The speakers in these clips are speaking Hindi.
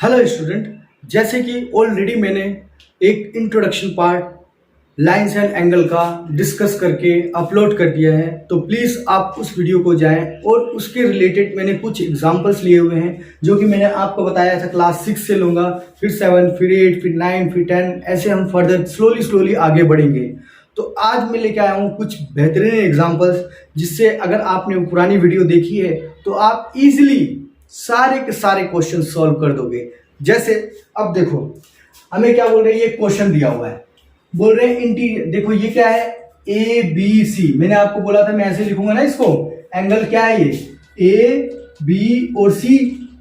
हेलो स्टूडेंट, जैसे कि ऑलरेडी मैंने एक introduction part lines and angle का डिस्कस करके अपलोड कर दिया है, तो प्लीज़ आप उस वीडियो को जाएं और उसके रिलेटेड मैंने कुछ एग्जांपल्स लिए हुए हैं जो कि मैंने आपको बताया था। क्लास 6 से लूँगा, फिर 7, फिर 8, फिर 9, फिर 10, ऐसे हम फर्दर स्लोली आगे बढ़ेंगे। तो आज मैं लेके आया हूँ कुछ बेहतरीन एग्जाम्पल्स, जिससे अगर आपने वो पुरानी वीडियो देखी है तो आप इजीली सारे के सारे क्वेश्चन सॉल्व कर दोगे। जैसे अब देखो, हमें क्या बोल रहे हैं, ये क्वेश्चन दिया हुआ है, बोल रहे हैं इंटीरियर। देखो ये क्या है, ए बी सी। मैंने आपको बोला था मैं ऐसे लिखूंगा ना इसको। एंगल क्या है ये, ए बी और सी,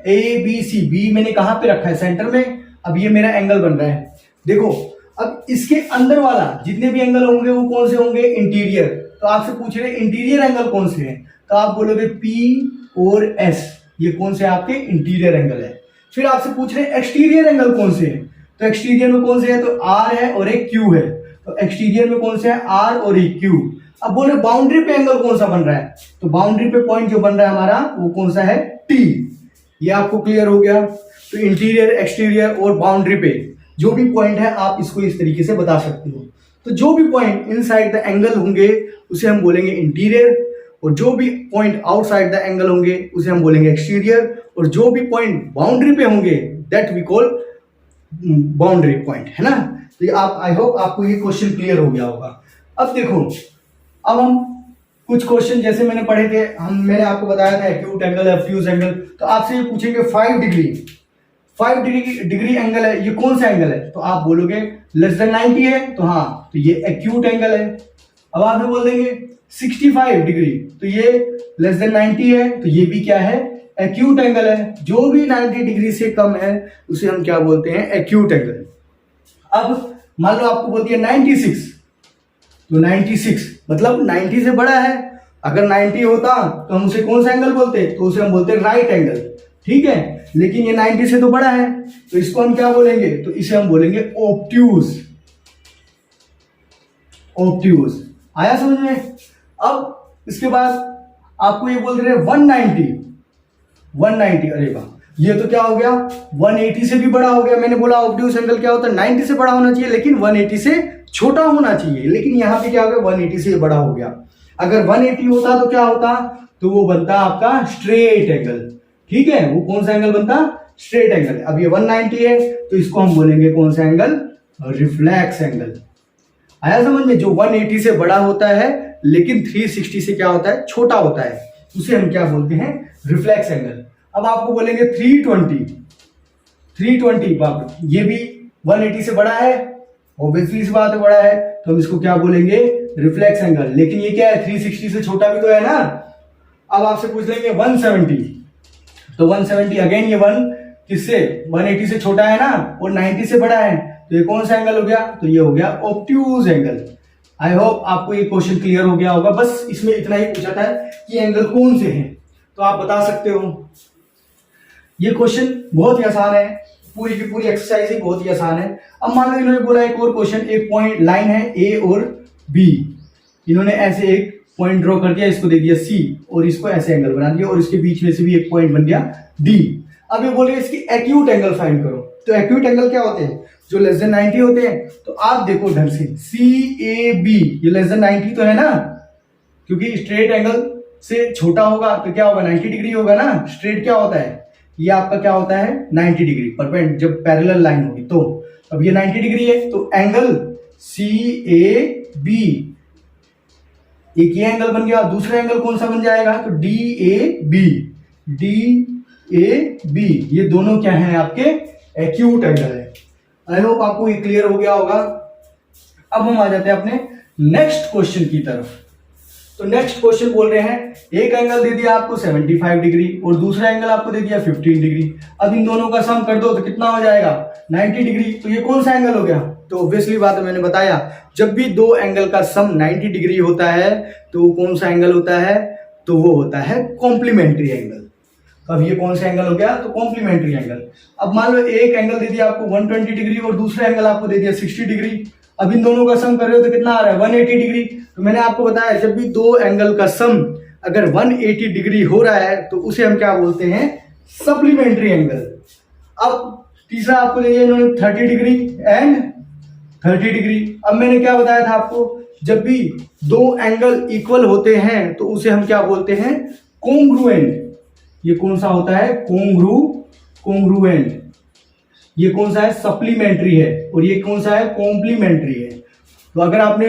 ए बी सी। बी मैंने कहां पे रखा है, सेंटर में। अब ये मेरा एंगल बन रहा है। देखो अब इसके अंदर वाला जितने भी एंगल होंगे वो कौन से होंगे, इंटीरियर। तो आपसे पूछ रहे इंटीरियर एंगल कौन से हैं, तो आप बोलोगे पी और एस, ये कौन से आपके इंटीरियर एंगल है। फिर आपसे पूछ रहे हैं एक्सटीरियर एंगल कौन से हैं, तो एक्सटीरियर में कौन से है, तो आर है और एक क्यू है। तो एक्सटीरियर में कौन से है, आर और एक क्यू। अब बोल रहे बाउंड्री पे एंगल कौन सा बन रहा है, तो बाउंड्री पे पॉइंट जो बन रहा है हमारा वो कौन सा है, टी। ये आपको क्लियर हो गया। तो इंटीरियर, एक्सटीरियर और बाउंड्री पे जो भी पॉइंट है आप इसको इस तरीके से बता सकते हो। तो जो भी पॉइंट इनसाइड द एंगल होंगे उसे हम बोलेंगे इंटीरियर, और जो भी पॉइंट आउटसाइड द एंगल होंगे उसे हम बोलेंगे एक्सटीरियर, और जो भी पॉइंट बाउंड्री पे होंगे that we call boundary point, है ना। तो ये आप, आई होप आपको ये क्वेश्चन क्लियर हो गया होगा। अब देखो, अब हम कुछ क्वेश्चन जैसे मैंने पढ़े थे, मैंने आपको बताया था एक्यूट एंगल, ऑब्ट्यूज एंगल। तो आपसे ये पूछेंगे 5 डिग्री एंगल है, ये कौन सा एंगल है, तो आप बोलोगे लेस देन 90 है, तो हाँ, तो ये एक्यूट एंगल है। अब आप बोल देंगे 65 डिग्री, तो ये लेस देन 90 है, तो ये भी क्या है, एक्यूट एंगल है। जो भी 90 डिग्री से कम है उसे हम क्या बोलते हैं, एक्यूट एंगल। अब मान लो आपको बोलती है 96, तो 96 मतलब 90 से बड़ा है। अगर 90 होता तो हम उसे कौन सा एंगल बोलते, तो उसे हम बोलते राइट एंगल, ठीक है। लेकिन ये 90 से तो बड़ा है, तो इसको हम क्या बोलेंगे, तो इसे हम बोलेंगे ऑब्ट्यूज। ऑब्ट्यूज आया समझ में। अब इसके बाद आपको ये बोल रहे हैं 190, अरे वाह, ये तो क्या हो गया, 180 से भी बड़ा हो गया। मैंने बोला ऑब्ट्यूज एंगल क्या होता है, 90 से बड़ा होना चाहिए लेकिन 180 से छोटा होना चाहिए, लेकिन यहां पे क्या हो गया, 180 से बड़ा हो गया। अगर 180 होता तो क्या होता, तो वो बनता आपका स्ट्रेट एंगल, ठीक है। वो कौन सा एंगल बनता, स्ट्रेट एंगल। अब ये 190 है तो इसको हम बोलेंगे कौन सा एंगल, रिफ्लेक्स एंगल। आया समझ में। जो 180 से बड़ा होता है लेकिन 360 से क्या होता है, छोटा होता है, उसे हम क्या बोलते हैं, रिफ्लेक्स एंगल। अब आपको बोलेंगे 320, बाप ये भी 180 से बड़ा है, ऑब्वियसली सी बात है बड़ा है, तो हम इसको क्या बोलेंगे, रिफ्लेक्स एंगल। लेकिन ये क्या है, 360 से छोटा भी तो है ना। अब आपसे पूछ लेंगे 170, तो 170 अगेन ये 1 किससे, 180 से छोटा है ना, और 90 से बड़ा है, तो ये कौन सा एंगल हो गया, तो ये हो गया ऑब्ट्यूज एंगल। आई होप आपको ये क्वेश्चन क्लियर हो गया होगा। बस इसमें इतना ही पूछा था कि एंगल कौन से हैं, तो आप बता सकते हो। ये क्वेश्चन बहुत ही आसान है, पूरी की पूरी एक्सरसाइज ही बहुत ही आसान है। अब मान लो इन्होंने बोला एक और क्वेश्चन, एक पॉइंट लाइन है ए और बी, इन्होंने ऐसे एक पॉइंट ड्रॉ कर दिया, इसको दे दिया सी, और इसको ऐसे एंगल बना दिया, और इसके बीच में से भी एक पॉइंट बन गया डी। अब ये बोलिए इसकी एक्यूट एंगल फाइंड करो। तो एक्यूट एंगल क्या होते हैं, जो लेस देन 90 होते हैं। तो आप देखो ढंग से, सी ए बी, ये लेस देन 90 तो है ना, क्योंकि स्ट्रेट एंगल से छोटा होगा तो क्या होगा, 90 डिग्री होगा ना। स्ट्रेट क्या होता है, ये आपका क्या होता है, 90 डिग्री परपेंड, जब पैरेलल लाइन होगी तो। अब ये 90 डिग्री है, तो एंगल सी ए बी, एक ये एंगल बन गया। दूसरा एंगल कौन सा बन जाएगा, तो डी ए बी, ये दोनों क्या है आपके, एक्यूट एंगल है। आई होप आपको ये क्लियर हो गया होगा। अब हम आ जाते हैं अपने नेक्स्ट क्वेश्चन की तरफ। तो नेक्स्ट क्वेश्चन बोल रहे हैं, एक एंगल दे दिया आपको 75 डिग्री और दूसरा एंगल आपको दे दिया 15 डिग्री। अब इन दोनों का सम कर दो तो कितना हो जाएगा, 90 डिग्री। तो ये कौन सा एंगल हो गया, तो ऑब्वियसली बात है, मैंने बताया जब भी दो एंगल का सम 90 डिग्री होता है तो वो कौन सा एंगल होता है, तो वो होता है कॉम्प्लीमेंट्री एंगल। अब ये कौन सा एंगल हो गया, तो कॉम्प्लीमेंट्री एंगल। अब मान लो एक एंगल दे दिया आपको 120 डिग्री और दूसरा एंगल आपको दे दिया 60 डिग्री। अब इन दोनों का सम कर रहे हो तो कितना आ रहा है, 180 डिग्री। तो मैंने आपको बताया जब भी दो एंगल का सम अगर 180 डिग्री हो रहा है तो उसे हम क्या बोलते हैं, सप्लीमेंट्री एंगल। अब तीसरा आपको दे दिया इन्होंने 30 डिग्री एंड 30 डिग्री। अब मैंने क्या बताया था आपको, जब भी दो एंगल इक्वल होते हैं तो उसे हम क्या बोलते हैं, कॉन्ग्रुएंट। ये कौन सा होता है, कॉन्ग्रुएंट। ये कौन सा है, सप्लीमेंट्री है, और ये कौन सा है, कॉम्प्लीमेंट्री है। तो अगर आपने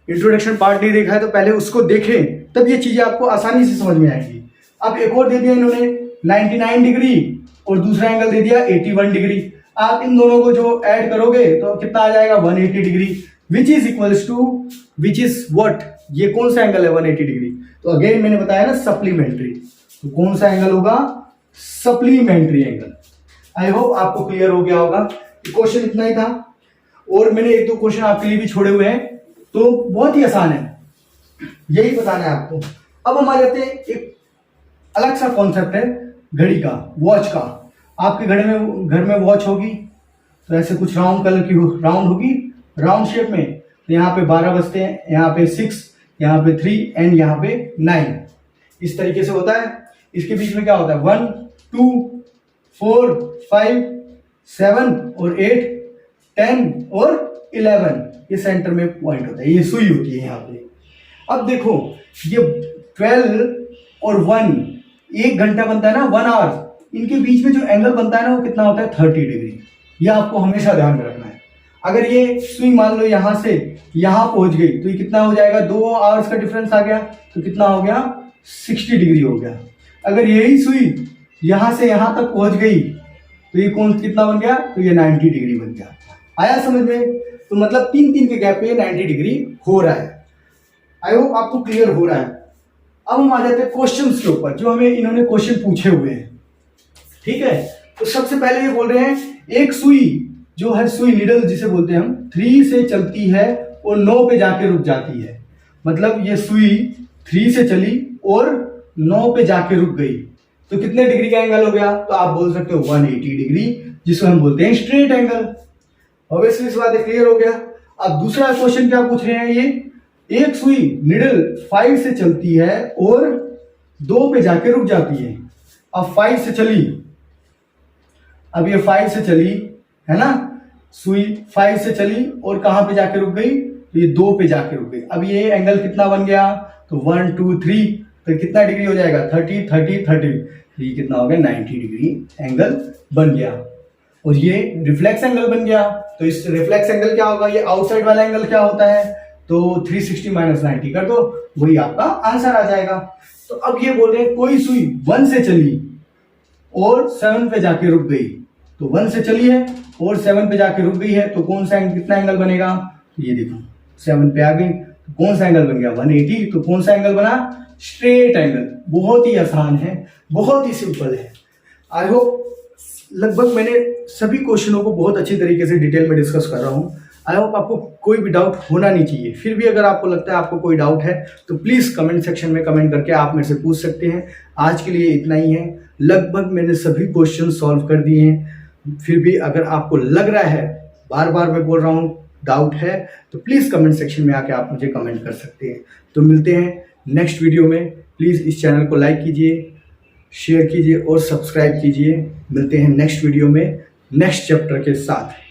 इंट्रोडक्शन पार्ट नहीं देखा है तो पहले उसको देखें, तब ये चीजें आपको आसानी से समझ में आएंगी। अब एक और दे दिया इन्होंने 99 डिग्री और दूसरा एंगल दे दिया 81 डिग्री। आप इन दोनों को जो ऐड करोगे तो कितना आ जाएगा, 180 degree, which is equals to which is what, ये कौन सा एंगल है 180 डिग्री। तो अगेन मैंने बताया ना सप्लीमेंट्री, तो कौन सा एंगल होगा, सप्लीमेंट्री एंगल। आई होप आपको क्लियर हो गया होगा। क्वेश्चन इतना ही था, और मैंने एक दो क्वेश्चन आपके लिए भी छोड़े हुए हैं, तो बहुत ही आसान है, यही बताना है आपको। अब हम आ जाते हैं एक अलग सा कॉन्सेप्ट है घड़ी का, वॉच का। आपके घर में वॉच होगी तो ऐसे कुछ राउंड कलर की राउंड होगी, राउंड शेप में। तो यहाँ पे 12 बजते हैं, यहाँ पे 6, यहाँ पे 3 एंड यहाँ पे 9, इस तरीके से होता है। इसके बीच में क्या होता है, 1 2 4 5 7 और 8 10 और 11, ये सेंटर में पॉइंट होता है, ये सुई होती है यहाँ पे। अब देखो ये 12 और 1, 1 घंटा बनता है ना, 1 आवर, इनके बीच में जो एंगल बनता है ना वो कितना होता है, 30 डिग्री। ये आपको हमेशा ध्यान में रखना है। अगर ये सुई मान लो यहां से यहां पहुंच गई तो ये कितना हो जाएगा, 2 आवर्स का डिफरेंस आ गया, तो कितना हो गया, 60 डिग्री हो गया। अगर यही सुई यहां से यहां तक पहुंच गई तो ये कितना बन गया, तो ये 90 डिग्री बन गया। आया समझ में? तो मतलब 3 के गैप पे 90 डिग्री हो रहा है। आई होप आपको क्लियर हो रहा है। अब हम आ जाते हैं क्वेश्चंस के ऊपर, जो हमें इन्होंने क्वेश्चन पूछे हुए हैं। ठीक है, तो सबसे पहले ये बोल रहे हैं एक सुई जो है, सुई नीडल जिसे बोलते हैं हम, 3 से चलती है और 9 पे जाके रुक जाती है। मतलब ये सुई 3 से चली और 9 पे जाके रुक गई, तो कितने डिग्री का एंगल हो गया, तो आप बोल सकते हो 180 डिग्री, जिसको हम बोलते हैं स्ट्रेट एंगल। ऑब्वियसली इस बात क्लियर हो गया। अब दूसरा क्वेश्चन क्या पूछ रहे हैं, ये एक सुई निडल 5 से चलती है और 2 पे जाके रुक जाती है। अब 5 से चली, अब ये 5 से चली है ना, सुई 5 से चली और कहां पे जाके रुक गई, तो ये 2 पे जाके रुक गई। अब ये एंगल कितना बन गया, तो 1 2 3, तो कितना डिग्री हो जाएगा, 30 30 30, ये कितना हो गया, 90 डिग्री एंगल बन गया। और ये रिफ्लेक्स एंगल बन गया। तो इस रिफ्लेक्स एंगल क्या होगा, ये आउटसाइड वाला एंगल क्या होता है, तो 360 माइनस 90 कर दो, वही आपका आंसर आ जाएगा। तो अब ये बोल रहे हैं कोई सुई 1 से चली और 7 पे जाके रुक गई, तो 1 से चली है और 7 पे जाके रुक गई है, तो कौन सा कितना एंगल बनेगा, ये देखो 7 पे आ गई, तो कौन सा एंगल बन गया, 180। तो कौन सा एंगल बना, स्ट्रेट एंगल। बहुत ही आसान है, बहुत ही सिंपल है। आई होप लगभग मैंने सभी क्वेश्चनों को बहुत अच्छी तरीके से डिटेल में डिस्कस कर रहा हूँ। आई होप आपको कोई भी डाउट होना नहीं चाहिए। फिर भी अगर आपको लगता है आपको कोई डाउट है तो प्लीज़ कमेंट सेक्शन में कमेंट करके आप मेरे से पूछ सकते हैं। आज के लिए इतना ही है, लगभग मैंने सभी क्वेश्चन सॉल्व कर दिए हैं। फिर भी अगर आपको लग रहा है, बार बार मैं बोल रहा हूँ, डाउट है, तो प्लीज़ कमेंट सेक्शन में आके आप मुझे कमेंट कर सकते हैं। तो मिलते हैं नेक्स्ट वीडियो में। प्लीज़ इस चैनल को लाइक कीजिए, शेयर कीजिए और सब्सक्राइब कीजिए। मिलते हैं नेक्स्ट वीडियो में नेक्स्ट चैप्टर के साथ।